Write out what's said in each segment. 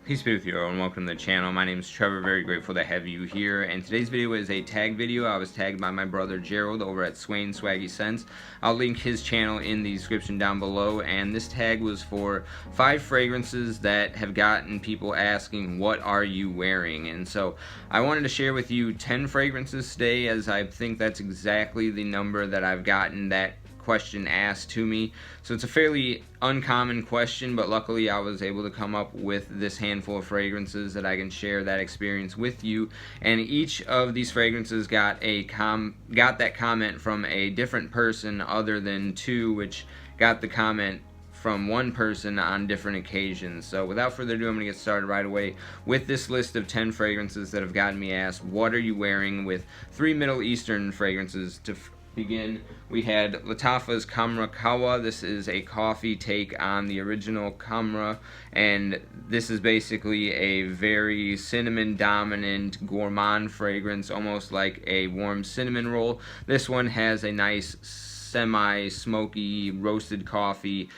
Peace be with you, and welcome to the channel. My name is Trevor, very grateful to have you here. And today's video is a tag video. I was tagged by my brother Gerald over at Swain Swaggy Scents. I'll link his channel in the description down below. And this tag was for 5 fragrances that have gotten people asking, what are you wearing? And so I wanted to share with you 10 fragrances today, as I think that's exactly the number that I've gotten that question asked to me. So it's a fairly uncommon question, but luckily I was able to come up with this handful of fragrances that I can share that experience with you. And each of these fragrances got that comment from a different person other than 2, which got the comment from one person on different occasions. So without further ado, I'm going to get started right away with this list of 10 fragrances that have gotten me asked, what are you wearing, with 3 Middle Eastern fragrances. To begin, we had Lattafa's Kamra Kawa. This is a coffee take on the original Khamrah, and this is basically a very cinnamon dominant gourmand fragrance, almost like a warm cinnamon roll. This one has a nice semi-smoky roasted coffee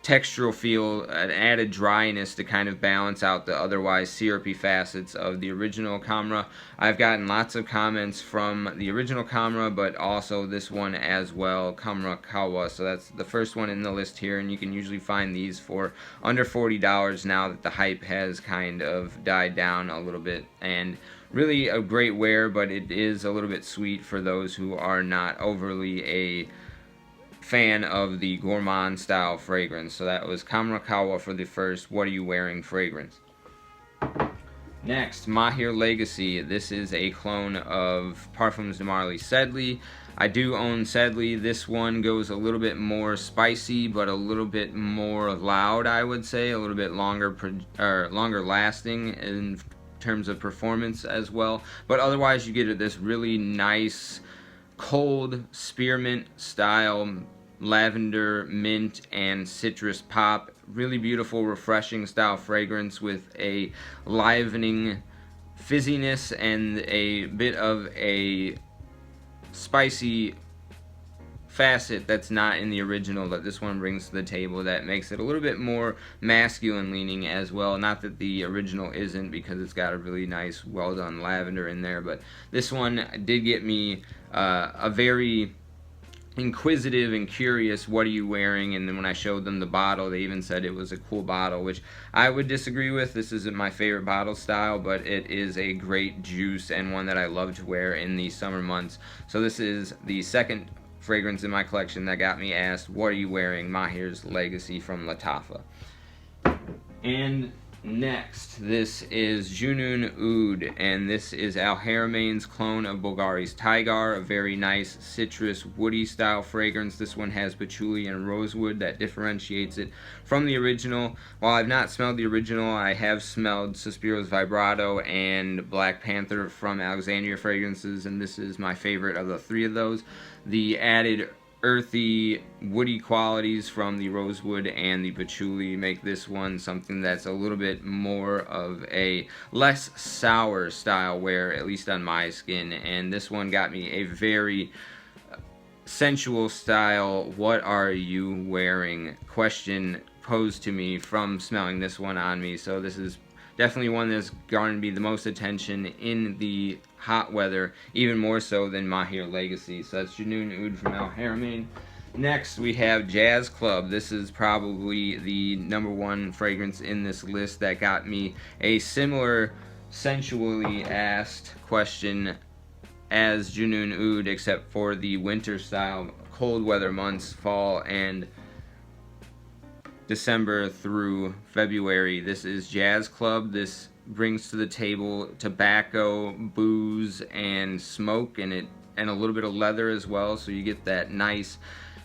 textural feel, an added dryness to kind of balance out the otherwise syrupy facets of the original Khamrah. I've gotten lots of comments from the original Khamrah, but also this one as well, Kamra Kawa. So that's the first one in the list here, and you can usually find these for under $40 now that the hype has kind of died down a little bit. And really a great wear, but it is a little bit sweet for those who are not overly a fan of the gourmand style fragrance. So that was Kamra Kawa for the first what are you wearing fragrance. Next, Mahwah Legacy. This is a clone of Parfums de Marly Sedley. I do own Sedley. This one goes a little bit more spicy, but a little bit more loud, I would say, a little bit longer lasting in terms of performance as well. But otherwise, you get this really nice cold spearmint style lavender, mint, and citrus pop. Really beautiful, refreshing style fragrance with a livening fizziness and a bit of a spicy facet that's not in the original that this one brings to the table, that makes it a little bit more masculine leaning as well. Not that the original isn't, because it's got a really nice well done lavender in there, but this one did get me a very inquisitive and curious, what are you wearing? And then when I showed them the bottle, they even said it was a cool bottle, which I would disagree with. This isn't my favorite bottle style, but it is a great juice and one that I love to wear in the summer months. So this is the second fragrance in my collection that got me asked, what are you wearing? Mahwah's Legacy from Lattafa. And next, this is Junun Oud, and this is Haramain's clone of Bulgari's Tigar, a very nice citrus woody style fragrance. This one has patchouli and rosewood that differentiates it from the original. While I've not smelled the original, I have smelled Suspiro's Vibrato and Black Panther from Alexandria Fragrances, and this is my favorite of the 3 of those. The added earthy, woody qualities from the rosewood and the patchouli make this one something that's a little bit more of a less sour style wear, at least on my skin. And this one got me a very sensual style, what are you wearing question posed to me from smelling this one on me. So this is definitely one that's garnered me the most attention in the hot weather, even more so than Mahwah Legacy. So that's Junoon Oud from Haramain. Next, we have Jazz Club. This is probably the #1 fragrance in this list that got me a similar sensually asked question as Junun Oud, except for the winter style, cold weather months, fall and December through February. This is Jazz Club. This brings to the table tobacco, booze, and smoke, and a little bit of leather as well. So you get that nice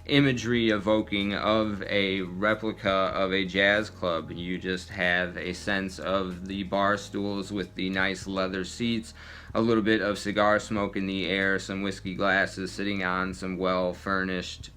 imagery evoking of a replica of a jazz club. You just have a sense of the bar stools with the nice leather seats, a little bit of cigar smoke in the air, some whiskey glasses sitting on some well furnished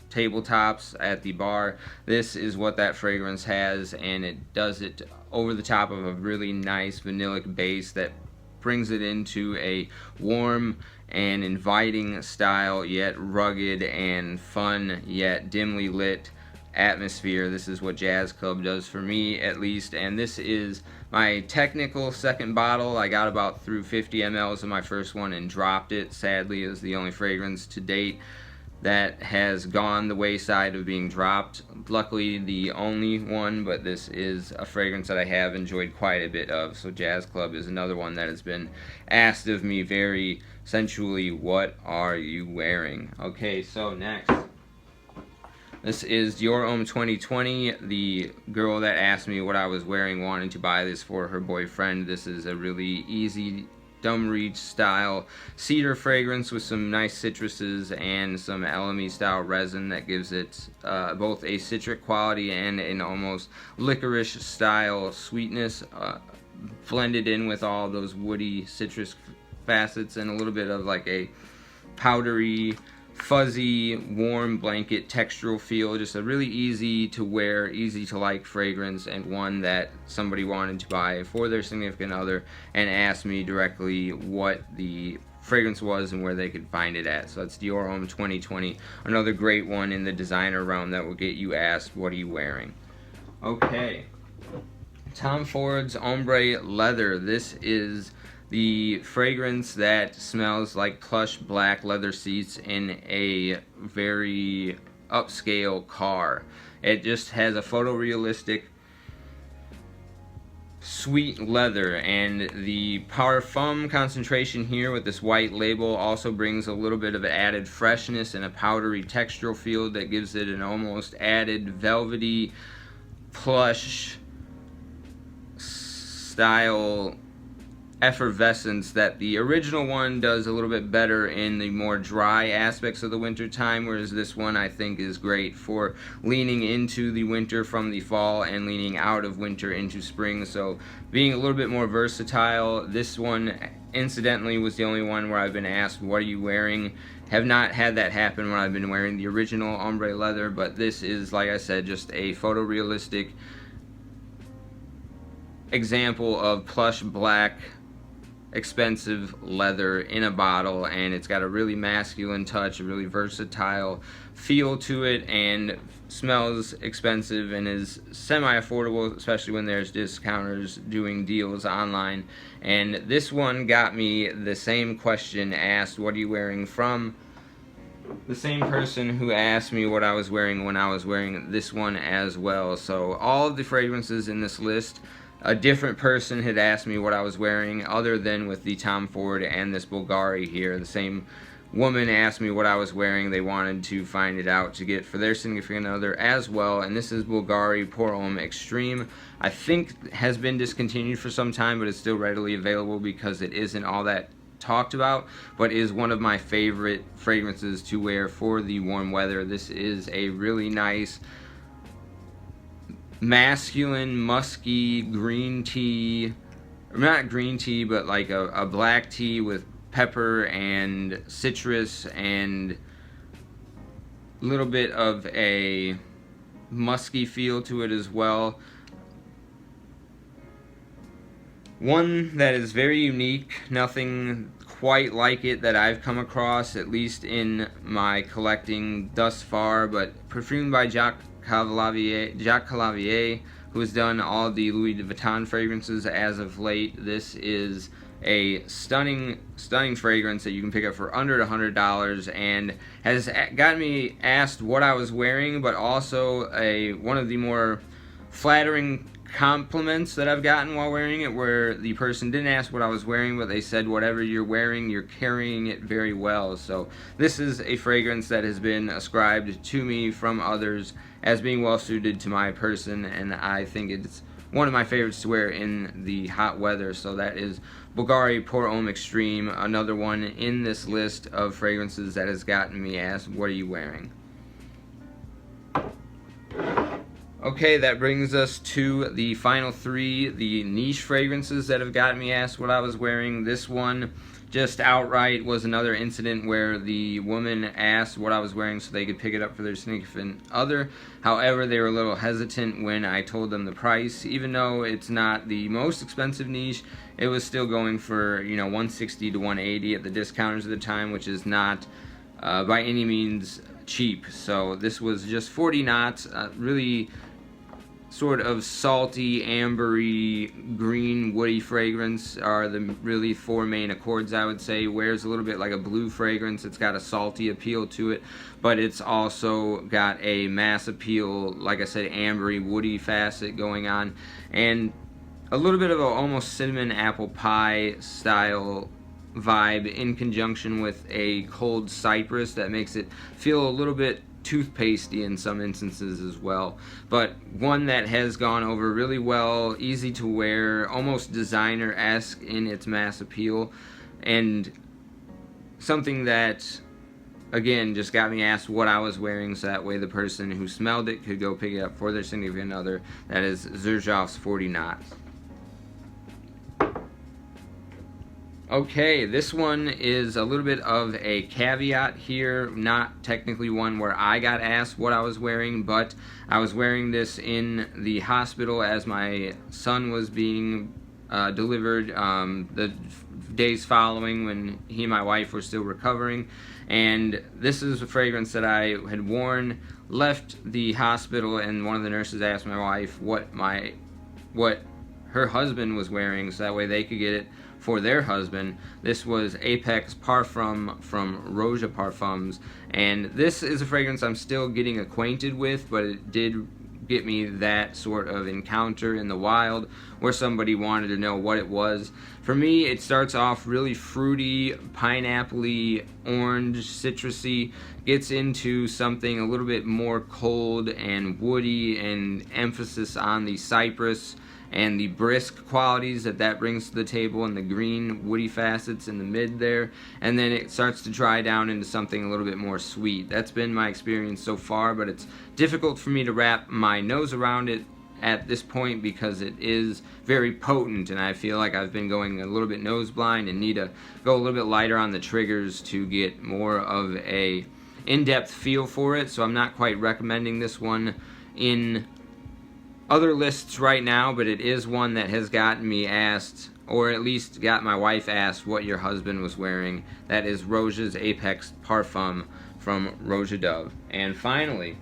tabletops at the bar. This is what that fragrance has, and it does it over the top of a really nice vanillic base that brings it into a warm and inviting style, yet rugged and fun, yet dimly lit atmosphere. This is what Jazz Club does for me, at least, and this is my technical second bottle. I got about through 50 mLs of my first one and dropped it. Sadly, it was the only fragrance to date that has gone the wayside of being dropped. Luckily, the only one, but this is a fragrance that I have enjoyed quite a bit of. So Jazz Club is another one that has been asked of me very sensually, what are you wearing? Okay, so next. This is Dior Homme 2020. The girl that asked me what I was wearing wanted to buy this for her boyfriend. This is a really easy dumb reach style cedar fragrance with some nice citruses and some LME style resin that gives it both a citric quality and an almost licorice style sweetness, blended in with all those woody citrus facets and a little bit of like a powdery, fuzzy, warm blanket textural feel. Just a really easy to wear, easy to like fragrance, and one that somebody wanted to buy for their significant other and asked me directly what the fragrance was and where they could find it at. So that's Dior Homme 2020, another great one in the designer realm that will get you asked, what are you wearing? Okay, Tom Ford's Ombre Leather. This is the fragrance that smells like plush black leather seats in a very upscale car. It just has a photorealistic sweet leather, and the Parfum concentration here with this white label also brings a little bit of added freshness and a powdery textural feel that gives it an almost added velvety plush style effervescence that the original one does a little bit better in the more dry aspects of the winter time, whereas this one I think is great for leaning into the winter from the fall and leaning out of winter into spring. So being a little bit more versatile. This one incidentally was the only one where I've been asked, what are you wearing? Have not had that happen when I've been wearing the original Ombre Leather, but this is, like I said, just a photorealistic example of plush black expensive leather in a bottle, and it's got a really masculine touch, a really versatile feel to it, and smells expensive and is semi-affordable, especially when there's discounters doing deals online. And this one got me the same question asked, what are you wearing, from the same person who asked me what I was wearing when I was wearing this one as well. So all of the fragrances in this list, a different person had asked me what I was wearing, other than with the Tom Ford and this Bulgari here. The same woman asked me what I was wearing. They wanted to find it out to get for their significant other as well. And this is Bulgari Pour Homme Extreme. I think has been discontinued for some time, but it's still readily available because it isn't all that talked about, but is one of my favorite fragrances to wear for the warm weather. This is a really nice masculine, musky green tea, or not green tea, but like a black tea with pepper and citrus and a little bit of a musky feel to it as well. One that is very unique, nothing quite like it that I've come across, at least in my collecting thus far, but perfumed by Jacques Cavallier, who has done all the Louis Vuitton fragrances as of late. This is a stunning fragrance that you can pick up for under $100 and has gotten me asked what I was wearing, but also one of the more flattering compliments that I've gotten while wearing it, where the person didn't ask what I was wearing, but they said, whatever you're wearing, you're carrying it very well. So this is a fragrance that has been ascribed to me from others as being well suited to my person, and I think it's one of my favorites to wear in the hot weather. So that is Bulgari Pour Homme Extreme, another one in this list of fragrances that has gotten me asked, what are you wearing? Okay, that brings us to the final three, the niche fragrances that have gotten me asked what I was wearing. This one just outright was another incident where the woman asked what I was wearing so they could pick it up for their significant other. However, they were a little hesitant when I told them the price. Even though it's not the most expensive niche, it was still going for, you know, $160 to $180 at the discounters at the time, which is not by any means cheap. So this was just 40 knots, really sort of salty, ambery, green, woody fragrance are the really 4 main accords, I would say. Wears a little bit like a blue fragrance. It's got a salty appeal to it, but it's also got a mass appeal, like I said, ambery, woody facet going on, and a little bit of a almost cinnamon apple pie style vibe in conjunction with a cold cypress that makes it feel a little bit toothpastey in some instances as well, but one that has gone over really well, easy to wear, almost designer-esque in its mass appeal, and something that, again, just got me asked what I was wearing, so that way the person who smelled it could go pick it up for their significant other. That is Xerjoff's 40 knots. Okay, this one is a little bit of a caveat here, not technically one where I got asked what I was wearing, but I was wearing this in the hospital as my son was being delivered the days following, when he and my wife were still recovering. And this is a fragrance that I had worn, left the hospital, and one of the nurses asked my wife what her husband was wearing, so that way they could get it for their husband. This was Apex Parfum from Roja Parfums, and this is a fragrance I'm still getting acquainted with, but it did get me that sort of encounter in the wild where somebody wanted to know what it was. For me, it starts off really fruity, pineapple-y, orange, citrusy, gets into something a little bit more cold and woody, and emphasis on the cypress and the brisk qualities that brings to the table, and the green woody facets in the mid there, and then it starts to dry down into something a little bit more sweet. That's been my experience so far, but it's difficult for me to wrap my nose around it at this point because it is very potent, and I feel like I've been going a little bit nose blind and need to go a little bit lighter on the triggers to get more of a in-depth feel for it. So I'm not quite recommending this one in other lists right now, but it is one that has gotten me asked, or at least got my wife asked, what your husband was wearing. That is Roja's Apex Parfum from Roja Dove. And finally,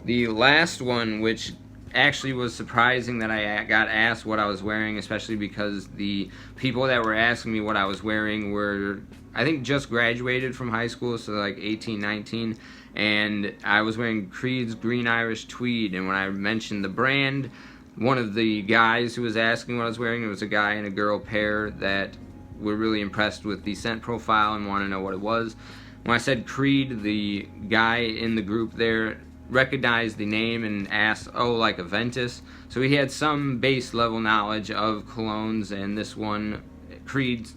the last one, which actually was surprising that I got asked what I was wearing, especially because the people that were asking me what I was wearing were, I think, just graduated from high school, so like 18, 19, and I was wearing Creed's Green Irish Tweed. And when I mentioned the brand, one of the guys who was asking what I was wearing, it was a guy and a girl pair that were really impressed with the scent profile and wanted to know what it was. When I said Creed, the guy in the group there recognized the name and asked, oh, like Aventus. So he had some base level knowledge of colognes, and this one, Creed's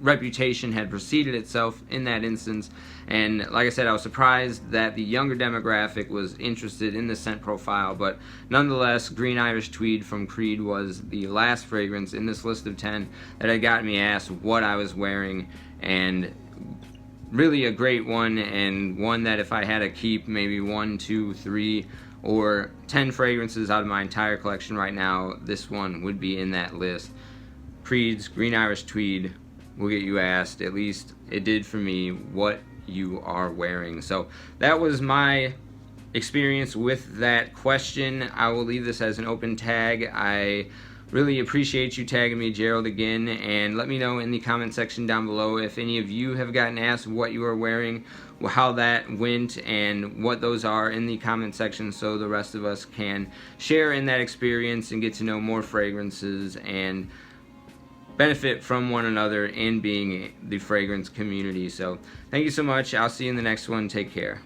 reputation had preceded itself in that instance. And like I said, I was surprised that the younger demographic was interested in the scent profile, but nonetheless, Green Irish Tweed from Creed was the last fragrance in this list of 10 that had gotten me asked what I was wearing, and really a great one, and one that if I had to keep maybe 1, 2, 3, or 10 fragrances out of my entire collection right now, this one would be in that list. Creed's Green Irish Tweed will get you asked, at least it did for me, what you are wearing. So that was my experience with that question. I will leave this as an open tag. I really appreciate you tagging me, Gerald, again, and let me know in the comment section down below if any of you have gotten asked what you are wearing, how that went, and what those are in the comment section, so the rest of us can share in that experience and get to know more fragrances and benefit from one another in being the fragrance community. So thank you so much. I'll see you in the next one. Take care.